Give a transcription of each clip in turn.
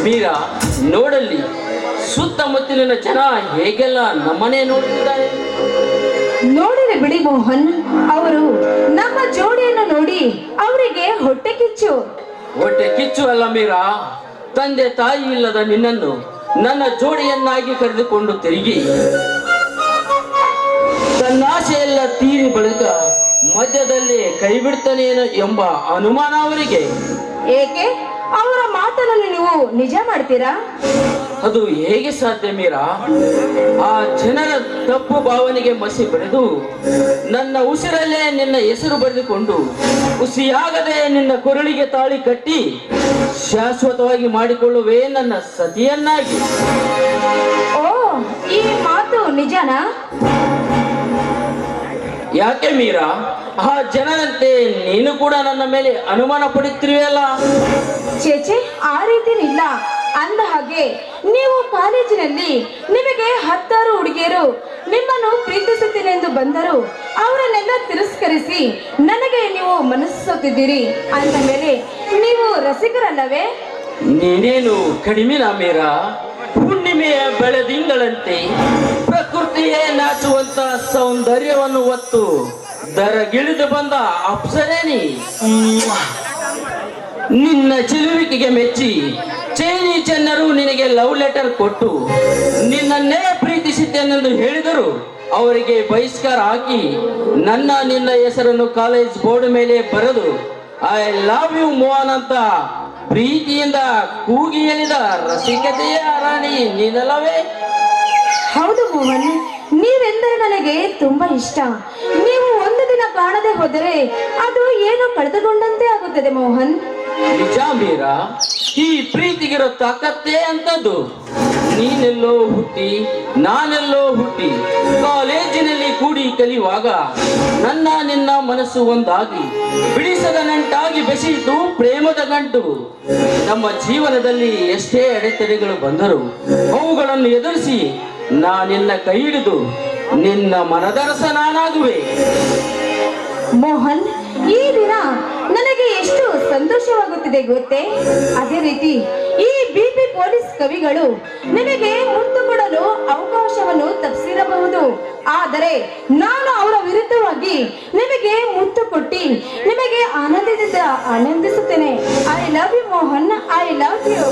ಮೀರಾ, ನೋಡಲ್ಲಿ ಸುತ್ತಮುತ್ತಲಿನ ಜನ ಹೇಗೆಲ್ಲ ನಮ್ಮನೆ ನೋಡುತ್ತಿದ್ದಾರೆ. ನೋಡಿದೆ ಬಿಡಿ ಮೋಹನ್, ಅವರು ನಮ್ಮ ಜೋಡಿಯನ್ನು ನೋಡಿ ಅವರಿಗೆ ಹೊಟ್ಟೆ ಕಿಚ್ಚು. ಹೊಟ್ಟೆ ಕಿಚ್ಚು ಅಲ್ಲ ಮೀರಾ, ತಂದೆ ತಾಯಿ ಇಲ್ಲದ ನಿನ್ನನ್ನು ನನ್ನ ಜೋಡಿಯನ್ನಾಗಿ ಕರೆದುಕೊಂಡು ತಿರುಗಿ ತನ್ನ ಆಸೆಯೆಲ್ಲ ತೀರಿ ಬಳಿಕ ಮಧ್ಯದಲ್ಲಿ ಕೈ ಬಿಡ್ತಾನೇನೋ ಎಂಬ ಅನುಮಾನ ಅವರಿಗೆ. ಏಕೆ ಅವರ ಮಾತನ್ನು ನೀವು ನಿಜ ಮಾಡ್ತೀರಾ? ಅದು ಹೇಗೆ ಸಾಧ್ಯ ಮೀರಾ? ಆ ಜನರ ತಪ್ಪು ಭಾವನೆಗೆ ಮಸಿ ಬರೆದು ನನ್ನ ಉಸಿರಲ್ಲೇ ನಿನ್ನ ಹೆಸರು ಬರೆದುಕೊಂಡು ಹುಸಿಯಾಗದೆ ನಿನ್ನ ಕೊರಳಿಗೆ ತಾಳಿ ಕಟ್ಟಿ ಶಾಶ್ವತವಾಗಿ ಮಾಡಿಕೊಳ್ಳುವೆ ನನ್ನ ಸತಿಯನ್ನಾಗಿ. ಓ, ಈ ಮಾತು ನಿಜನಾ? ಯಾಕೆ ಮೀರಾ, ಆ ಜನರಂತೆ ನೀನು ಕೂಡ ನನ್ನ ಮೇಲೆ ಅನುಮಾನ ಪಡುತ್ತಿರುವೆಯಲ್ಲ? ಚೇಚೆ, ಆ ರೀತಿನಿಲ್ಲ. ಅಂದ ಹಾಗೆ ನೀವು ಕಾಲೇಜಿನಲ್ಲಿ ನಿಮಗೆ 10 ಹುಡುಗಿಯರು ನಿಮ್ಮನ್ನು ಪ್ರೀತಿಸುತ್ತೇನೆ ಎಂದು ಬಂದರು, ಅವರನ್ನೆಲ್ಲ ತಿರಸ್ಕರಿಸಿ ನನಗೆ ನೀವು ಮನಸ್ಸುತ್ತಿದ್ದೀರಿ ಅಂದ ಮೇಲೆ ನೀವು ರಸಿಕರಲ್ಲವೇ? ನೀನೇನು ಕಡಿಮೆನ ಮೀರಾ? ಹುಣ್ಣಿಮೆಯ ಬೆಳೆದಿಂಗಳಂತೆ ಪ್ರಕೃತಿಯೇ ನಾಚುವಂತ ಸೌಂದರ್ಯವನ್ನು ಹೊತ್ತು ದರಗಿಳಿದು ಬಂದ ಅಪ್ಸರೇನಿ. ನಿನ್ನ ಚಿಲುವಿಕೆಗೆ ಮೆಚ್ಚಿ ಚೈನಿ ಚೆನ್ನರು ನಿನಗೆ ಲವ್ ಲೆಟರ್ ಕೊಟ್ಟು ನಿನ್ನನ್ನೇ ಪ್ರೀತಿಸಿದ್ದೇನೆಂದು ಹೇಳಿದರು. ಅವರಿಗೆ ಬಹಿಷ್ಕಾರ ಹಾಕಿ ನಿನ್ನ ಹೆಸರನ್ನು ಕಾಲೇಜ್ ಬೋರ್ಡ್ ಮೇಲೆ ಬರೆದು ಐ ಲವ್ ಯು ಮೋಹನ್ ಅಂತ ಪ್ರೀತಿಯಿಂದ ಕೂಗಿ ಹೇಳಿದ ರಸಿಕತೆಯ ರಾಣಿ ನೀನಲ್ಲವೇ? ಹೌದು ಮೋಹನ್, ನೀವೆಂದರೆ ನನಗೆ ತುಂಬಾ ಇಷ್ಟ. ನೀವು ಒಂದು ದಿನ ಕಾಣದೆ ಹೋದರೆ ಅದು ಏನೋ ಕಳೆದುಕೊಂಡಂತೆ ಆಗುತ್ತದೆ ಮೋಹನ್. ನಿಜ ಮೀರಾ, ಈ ಪ್ರೀತಿಗಿರೋ ತಾಕತ್ತೇ ಅಂತದ್ದು. ನೀನೆಲ್ಲೋ ಹುಟ್ಟಿ ನಾನೆಲ್ಲೋ ಹುಟ್ಟಿ ಕಾಲೇಜಿನಲ್ಲಿ ಕೂಡಿ ಕಲಿಯುವಾಗ ನಿನ್ನ ಮನಸ್ಸು ಒಂದಾಗಿ ಬಿಡಿಸದ ನಂಟಾಗಿ ಬೆಸೆಯಿತು ಪ್ರೇಮದ ಗಂಟು. ನಮ್ಮ ಜೀವನದಲ್ಲಿ ಎಷ್ಟೇ ಅಡೆತಡೆಗಳು ಬಂದರೂ ಅವುಗಳನ್ನು ಎದುರಿಸಿ ನಿನ್ನ ಕೈ ಹಿಡಿದು ನಿನ್ನ ಮನದರಸ ನಾನಾಗುವೆ. ಮೋಹನ್, ಈ ದಿನ ನನಗೆ ಎಷ್ಟು ಸಂತೋಷವಾಗುತ್ತಿದೆ ಗೊತ್ತೇ? ಅದೇ ರೀತಿ ಈ ಬಿಪಿ ಪೊಲೀಸ್ ಕವಿಗಳು ನಿಮಗೆ ಮುತ್ತು ಕೊಡಲು ಅವಕಾಶವನ್ನು ತಪ್ಪಿಸಿರಬಹುದು, ಆದರೆ ನಾನು ಅವರ ವಿರುದ್ಧವಾಗಿ ನಿಮಗೆ ಮುತ್ತು ಕೊಟ್ಟಿ ನಿಮಗೆ ಆನಂದಿಸುತ್ತೇನೆ. I love you Mohan, I love you.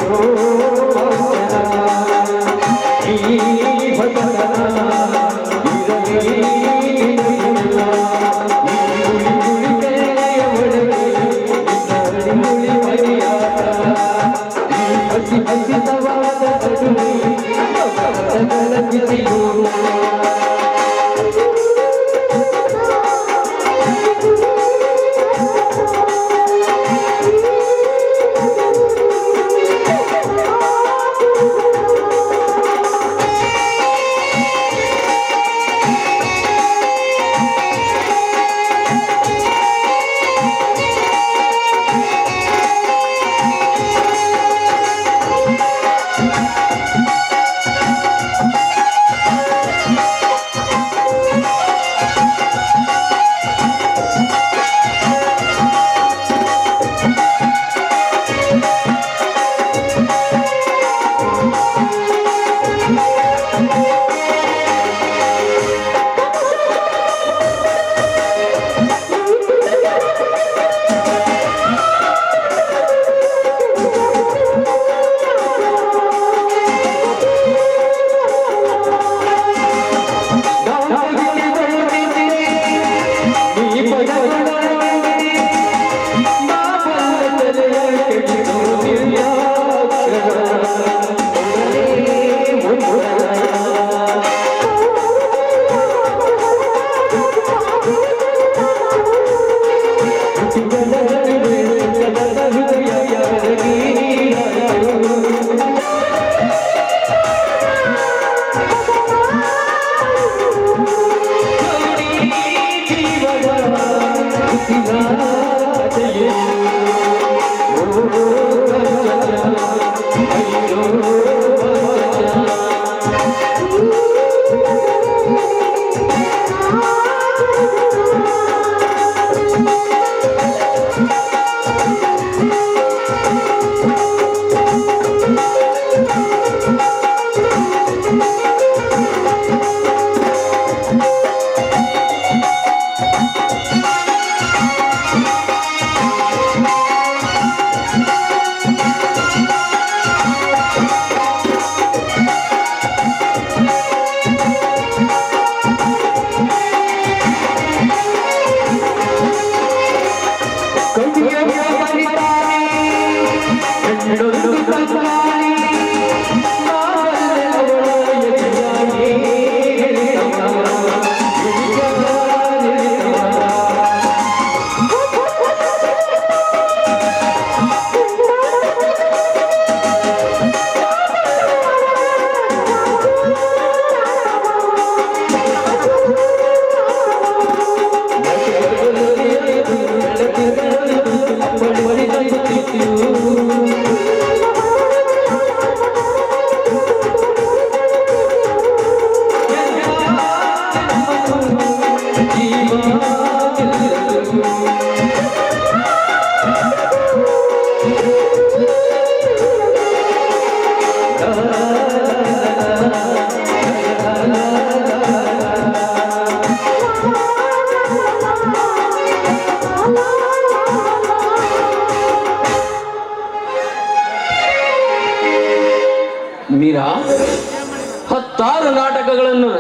Oh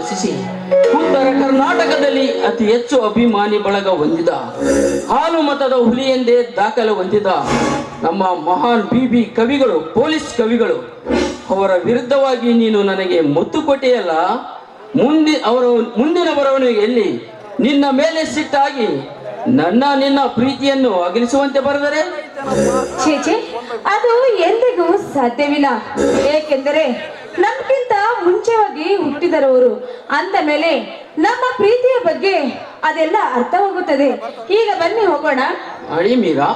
ವಾಸಿಸಿ ಉತ್ತರ ಕರ್ನಾಟಕದಲ್ಲಿ ಅತಿ ಹೆಚ್ಚು ಅಭಿಮಾನಿ ಬಳಗ ಹೊಂದಿದ, ಹಾಲು ಮತದ ಹುಲಿ ಎಂದೇ ದಾಖಲೆ ಹೊಂದಿದ ನಮ್ಮ ಮಹಾನ್ ಬಿಬಿ ಕವಿಗಳು, ಪೊಲೀಸ್ ಕವಿಗಳು ಅವರ ವಿರುದ್ಧವಾಗಿ ನೀನು ನನಗೆ ಮುತ್ತು ಕೊಟ್ಟೆಯಲ್ಲ. ಮುಂದಿನ ಬರವಣಿಗೆಯಲ್ಲಿ ನಿನ್ನ ಮೇಲೆ ಸಿಟ್ಟಾಗಿ ನಿನ್ನ ಪ್ರೀತಿಯನ್ನು ಅಗಲಿಸುವಂತೆ ಬರೆದರೆ ಚೇಚೆ, ಅದು ಎಂದಿಗೂ ಸಾಧ್ಯವಿಲ್ಲ. ಏಕೆಂದರೆ ನಮ್ಗಿಂತ ಮುಂಚೆವಾಗಿ ಹುಟ್ಟಿದರವರು ಅಂದ ಮೇಲೆ ನಮ್ಮ ಪ್ರೀತಿಯ ಬಗ್ಗೆ ಅದೆಲ್ಲ ಅರ್ಥವಾಗುತ್ತದೆ. ಈಗ ಬನ್ನಿ ಹೋಗೋಣ. ಅಳಿ ಮೀರಾ,